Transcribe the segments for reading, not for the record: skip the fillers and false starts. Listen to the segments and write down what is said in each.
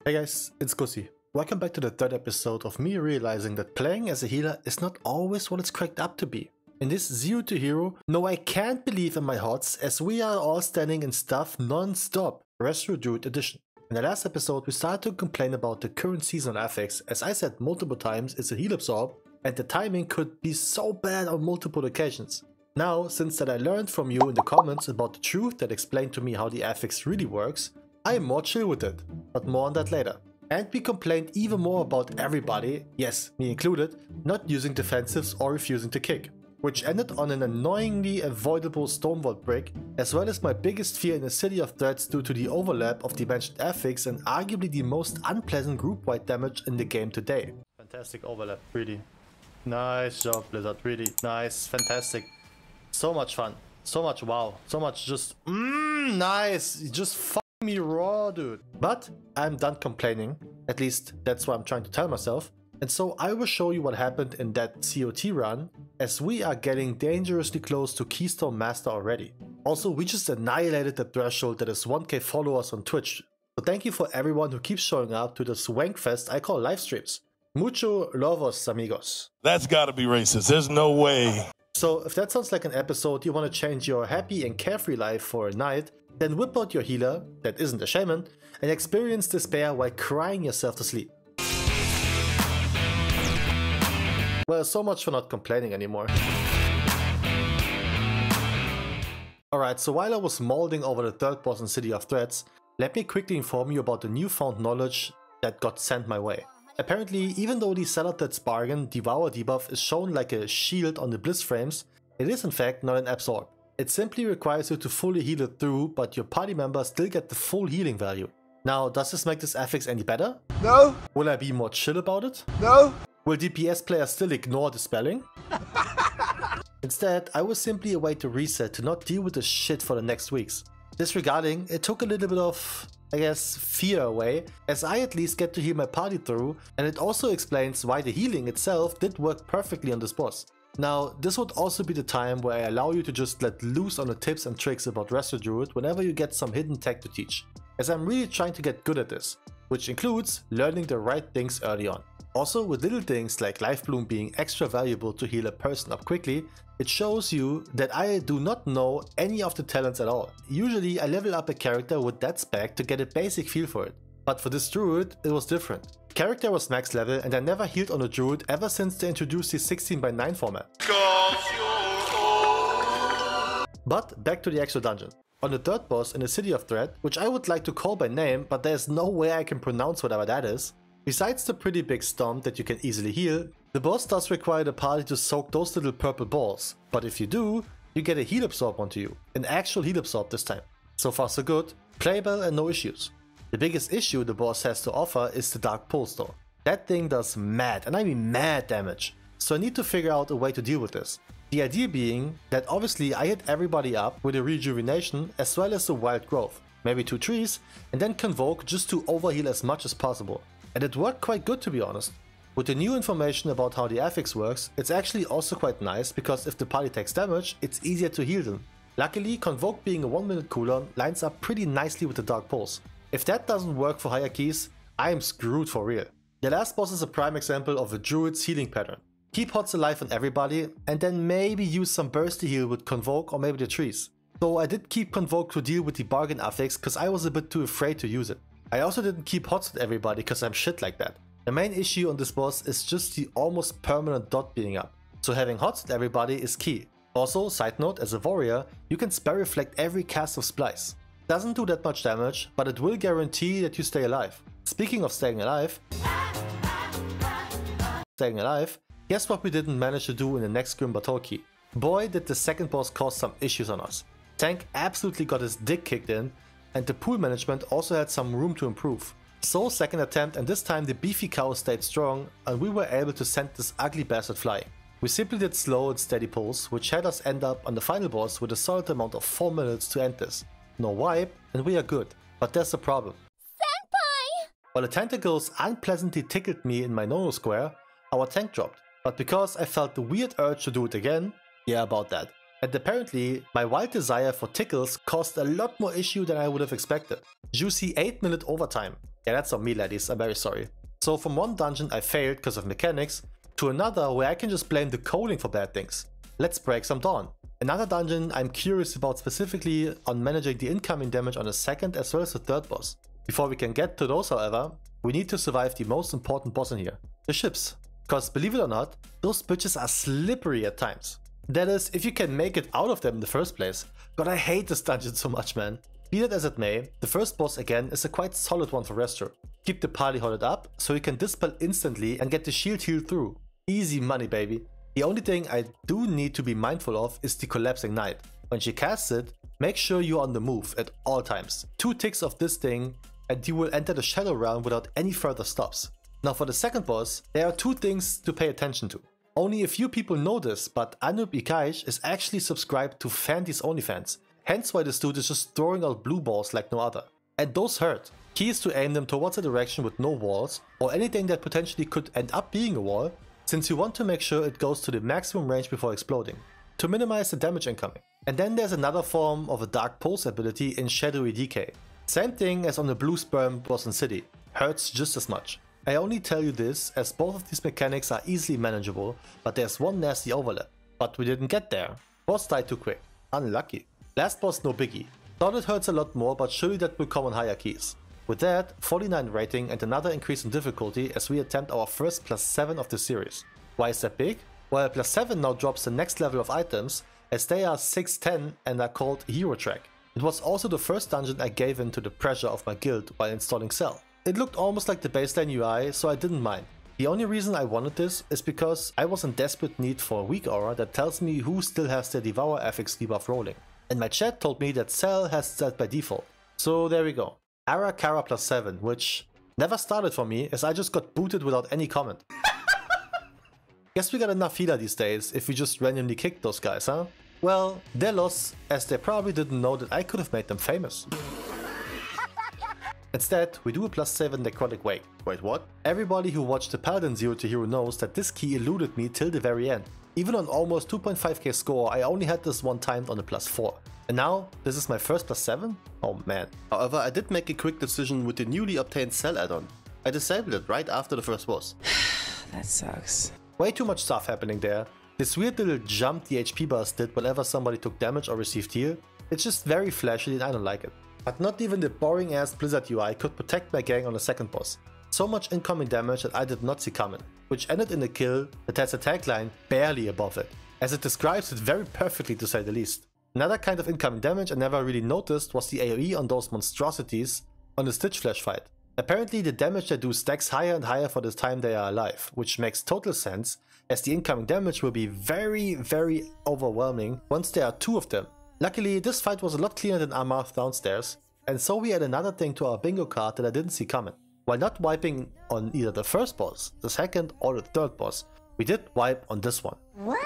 Hey guys, it's Gussi. Welcome back to the third episode of me realizing that playing as a healer is not always what it's cracked up to be. In this Zero to Hero, no I can't believe in my HOTS as we are all standing in stuff non-stop, Retro Druid edition. In the last episode we started to complain about the current seasonal affix, as I said multiple times it's a heal absorb and the timing could be so bad on multiple occasions. Now, since that I learned from you in the comments about the truth that explained to me how the affix really works, I am more chill with it, but more on that later. And we complained even more about everybody, yes, me included, not using defensives or refusing to kick, which ended on an annoyingly avoidable Stonevault break, as well as my biggest fear in a city of threats due to the overlap of the mentioned affix and arguably the most unpleasant group-wide damage in the game today. Fantastic overlap, really. Nice job, Blizzard, really nice, fantastic. So much fun, so much wow, so much just nice, just me raw, dude. But I'm done complaining, at least that's what I'm trying to tell myself, and so I will show you what happened in that COT run, as we are getting dangerously close to Keystone Master already. Also, we just annihilated the threshold that is 1k followers on Twitch, so thank you for everyone who keeps showing up to this wankfest I call live streams. Mucho lovos, amigos. That's gotta be racist, there's no way. So if that sounds like an episode you want to change your happy and carefree life for a night, then whip out your healer, that isn't a shaman, and experience despair while crying yourself to sleep. Well, so much for not complaining anymore. Alright, so while I was molding over the third boss in City of Threats, let me quickly inform you about the newfound knowledge that got sent my way. Apparently, even though the Salatet's bargain Devour debuff is shown like a shield on the Bliss frames, it is in fact not an absorb. It simply requires you to fully heal it through, but your party members still get the full healing value. Now, does this make this affix any better? No. Will I be more chill about it? No. Will DPS players still ignore the spelling? Instead, I will simply await the reset to not deal with this shit for the next weeks. Disregarding, it took a little bit of, I guess, fear away, as I at least get to heal my party through, and it also explains why the healing itself did work perfectly on this boss. Now, this would also be the time where I allow you to just let loose on the tips and tricks about Retro Druid whenever you get some hidden tech to teach, as I'm really trying to get good at this, which includes learning the right things early on. Also, with little things like Life Bloom being extra valuable to heal a person up quickly, it shows you that I do not know any of the talents at all. Usually I level up a character with that spec to get a basic feel for it, but for this Druid it was different. Character was max level and I never healed on a Druid ever since they introduced the 16:9 format. But back to the actual dungeon. On the third boss in the City of Threat, which I would like to call by name, but there's no way I can pronounce whatever that is, besides the pretty big stomp that you can easily heal, the boss does require the party to soak those little purple balls, but if you do, you get a heal absorb onto you, an actual heal absorb this time. So far so good, playable and no issues. The biggest issue the boss has to offer is the Dark Pulse though. That thing does mad, and I mean mad damage, so I need to figure out a way to deal with this. The idea being that obviously I hit everybody up with a rejuvenation as well as the wild growth, maybe 2 trees, and then convoke just to overheal as much as possible. And it worked quite good to be honest. With the new information about how the affix works, it's actually also quite nice because if the party takes damage, it's easier to heal them. Luckily, convoke being a 1 minute cooldown lines up pretty nicely with the Dark Pulse. If that doesn't work for hierarchies, I am screwed for real. The last boss is a prime example of a Druid's healing pattern. Keep HOTS alive on everybody and then maybe use some bursty heal with convoke or maybe the trees. So I did keep convoke to deal with the bargain affix cause I was a bit too afraid to use it. I also didn't keep HOTS with everybody cause I'm shit like that. The main issue on this boss is just the almost permanent dot being up. So having HOTS with everybody is key. Also, side note, as a warrior, you can spell reflect every cast of Splice. Doesn't do that much damage, but it will guarantee that you stay alive. Speaking of staying alive, guess what we didn't manage to do in the next Grim Battle key? Boy did the second boss cause some issues on us. Tank absolutely got his dick kicked in, and the pool management also had some room to improve. So second attempt, and this time the beefy cow stayed strong and we were able to send this ugly bastard flying. We simply did slow and steady pulls, which had us end up on the final boss with a solid amount of 4 minutes to end this. No wipe, and we are good, but there's a problem. Senpai! While the tentacles unpleasantly tickled me in my no-no square, our tank dropped. But because I felt the weird urge to do it again, yeah about that. And apparently, my wild desire for tickles caused a lot more issue than I would have expected. Juicy 8-minute overtime. Yeah, that's on me, ladies, I'm very sorry. So from one dungeon I failed because of mechanics, to another where I can just blame the coding for bad things. Let's break some Dawn. Another dungeon I'm curious about, specifically on managing the incoming damage on the second as well as the third boss. Before we can get to those, however, we need to survive the most important boss in here, the ships. Cause believe it or not, those bitches are slippery at times. That is, if you can make it out of them in the first place. God, I hate this dungeon so much, man. Be that as it may, the first boss again is a quite solid one for Restro. Keep the party holded up so you can dispel instantly and get the shield healed through. Easy money, baby. The only thing I do need to be mindful of is the collapsing knight. When she casts it, make sure you're on the move at all times. 2 ticks of this thing and you will enter the shadow realm without any further stops. Now for the second boss, there are 2 things to pay attention to. Only a few people know this, but Anup Ikaish is actually subscribed to Fanty's OnlyFans. Hence why this dude is just throwing out blue balls like no other. And those hurt. Key is to aim them towards a direction with no walls, or anything that potentially could end up being a wall, since you want to make sure it goes to the maximum range before exploding, to minimize the damage incoming. And then there's another form of a Dark Pulse ability in Shadowy Decay. Same thing as on the Blue Sperm boss in City, hurts just as much. I only tell you this as both of these mechanics are easily manageable, but there's one nasty overlap. But we didn't get there. Boss died too quick. Unlucky. Last boss no biggie. Thought it hurts a lot more, but surely that will come on higher keys. With that, 49 rating and another increase in difficulty as we attempt our first +7 of the series. Why is that big? Well, +7 now drops the next level of items, as they are 610 and are called Hero Track. It was also the first dungeon I gave in to the pressure of my guild while installing Cell. It looked almost like the baseline UI, so I didn't mind. The only reason I wanted this is because I was in desperate need for a weak aura that tells me who still has their Devour affix debuff rolling. And my chat told me that Cell has that by default. So there we go. Arakara +7, which never started for me as I just got booted without any comment. Guess we got enough healer these days if we just randomly kicked those guys, huh? Well, their loss, as they probably didn't know that I could have made them famous. Instead, we do a +7 necrotic wake. Wait, what? Everybody who watched the Paladin 0 to Hero knows that this key eluded me till the very end. Even on almost 2.5k score, I only had this one timed on a +4. And now, this is my first +7? Oh man. However, I did make a quick decision with the newly obtained Cell add-on. I disabled it right after the first boss. That sucks. Way too much stuff happening there. This weird little jump the HP bars did whenever somebody took damage or received heal, it's just very flashy and I don't like it. But not even the boring ass Blizzard UI could protect my gang on the second boss. So much incoming damage that I did not see coming, which ended in a kill that has a tagline barely above it, as it describes it very perfectly to say the least. Another kind of incoming damage I never really noticed was the AoE on those monstrosities on the Stitch Flash fight. Apparently the damage they do stacks higher and higher for the time they are alive, which makes total sense as the incoming damage will be very overwhelming once there are 2 of them. Luckily this fight was a lot cleaner than Amarth downstairs, and so we add another thing to our bingo card that I didn't see coming. While not wiping on either the first boss, the second or the third boss, we did wipe on this one. What?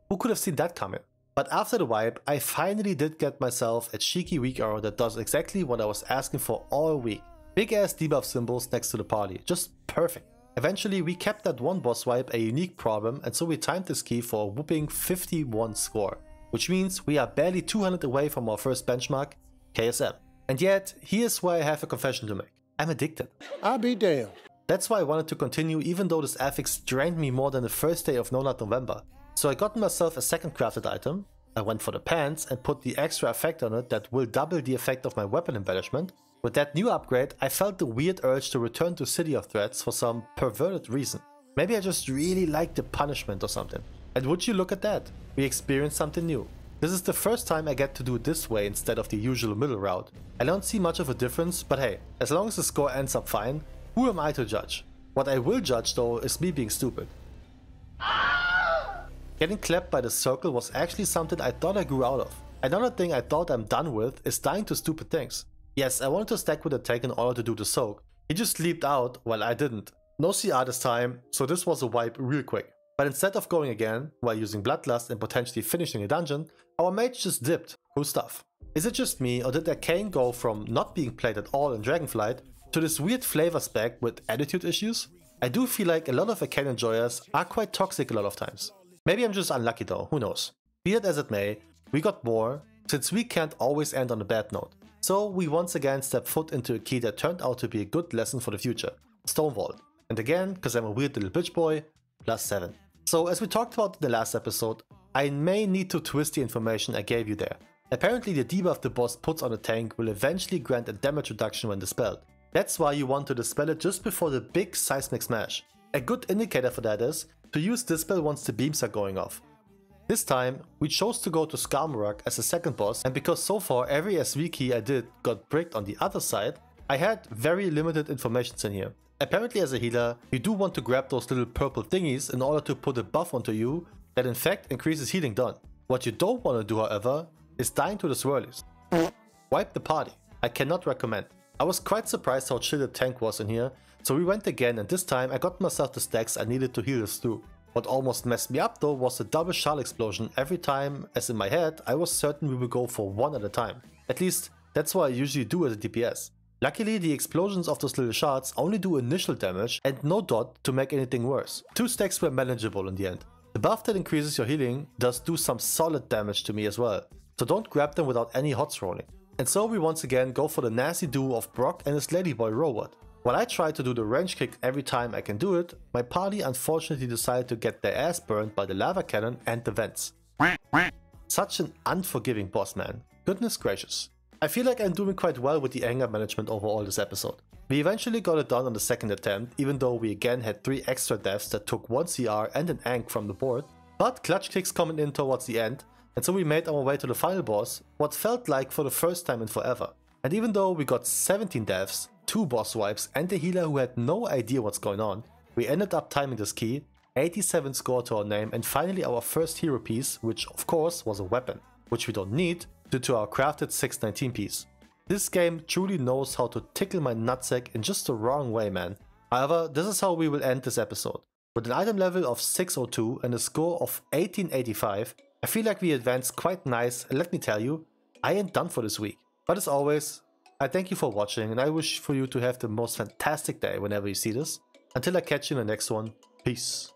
Who could have seen that coming? But after the wipe, I finally did get myself a cheeky weak arrow that does exactly what I was asking for all week. Big ass debuff symbols next to the party, just perfect. Eventually we kept that one boss wipe a unique problem, and so we timed this key for a whooping 51 score. Which means we are barely 200 away from our first benchmark, KSM. And yet, here's where I have a confession to make. I'm addicted. I'll be damned. That's why I wanted to continue even though this affix drained me more than the first day of No Nut November. So I got myself a second crafted item, I went for the pants and put the extra effect on it that will double the effect of my weapon embellishment. With that new upgrade, I felt the weird urge to return to City of Threats for some perverted reason. Maybe I just really liked the punishment or something. And would you look at that? We experienced something new. This is the first time I get to do it this way instead of the usual middle route. I don't see much of a difference, but hey, as long as the score ends up fine, who am I to judge? What I will judge though is me being stupid. Getting clapped by the circle was actually something I thought I grew out of. Another thing I thought I'm done with is dying to stupid things. Yes, I wanted to stack with a tank in order to do the soak. He just leaped out while I didn't. No CR this time, so this was a wipe real quick. But instead of going again, while using Bloodlust and potentially finishing a dungeon, our mage just dipped. Cool stuff. Is it just me, or did their Kane go from not being played at all in Dragonflight to this weird flavor spec with attitude issues? I do feel like a lot of Arcane enjoyers are quite toxic a lot of times. Maybe I'm just unlucky though, who knows. Be it as it may, we got more, since we can't always end on a bad note. So we once again stepped foot into a key that turned out to be a good lesson for the future, Stonevault. And again, because I'm a weird little bitch boy, +7. So as we talked about in the last episode, I may need to twist the information I gave you there. Apparently the debuff the boss puts on a tank will eventually grant a damage reduction when dispelled. That's why you want to dispel it just before the big seismic smash. A good indicator for that is to use dispel once the beams are going off. This time, we chose to go to Skarmorak as a second boss, and because so far every SV key I did got bricked on the other side, I had very limited information in here. Apparently as a healer, you do want to grab those little purple thingies in order to put a buff onto you that in fact increases healing done. What you don't want to do however, is dying to the swirlies. Wipe the party. I cannot recommend. I was quite surprised how chill the tank was in here, so we went again, and this time I got myself the stacks I needed to heal this through. What almost messed me up though was the double shard explosion every time, as in my head I was certain we would go for one at a time. At least that's what I usually do as a DPS. Luckily the explosions of those little shards only do initial damage and no dot to make anything worse. 2 stacks were manageable in the end. The buff that increases your healing does do some solid damage to me as well, so don't grab them without any hots rolling. And so we once again go for the nasty duo of Brock and his ladyboy robot. While I try to do the range kick every time I can do it, my party unfortunately decided to get their ass burned by the lava cannon and the vents. Such an unforgiving boss, man. Goodness gracious. I feel like I'm doing quite well with the anger management overall this episode. We eventually got it done on the second attempt, even though we again had 3 extra deaths that took 1 CR and an Ank from the board, but clutch kicks coming in towards the end, and so we made our way to the final boss, what felt like for the first time in forever. And even though we got 17 deaths, 2 boss wipes and a healer who had no idea what's going on, we ended up timing this key, 87 score to our name, and finally our first hero piece, which of course was a weapon, which we don't need due to our crafted 619 piece. This game truly knows how to tickle my nutsack in just the wrong way, man. However, this is how we will end this episode. With an item level of 602 and a score of 1885, I feel like we advanced quite nice, and let me tell you, I ain't done for this week. But as always, I thank you for watching and I wish for you to have the most fantastic day whenever you see this. Until I catch you in the next one, peace.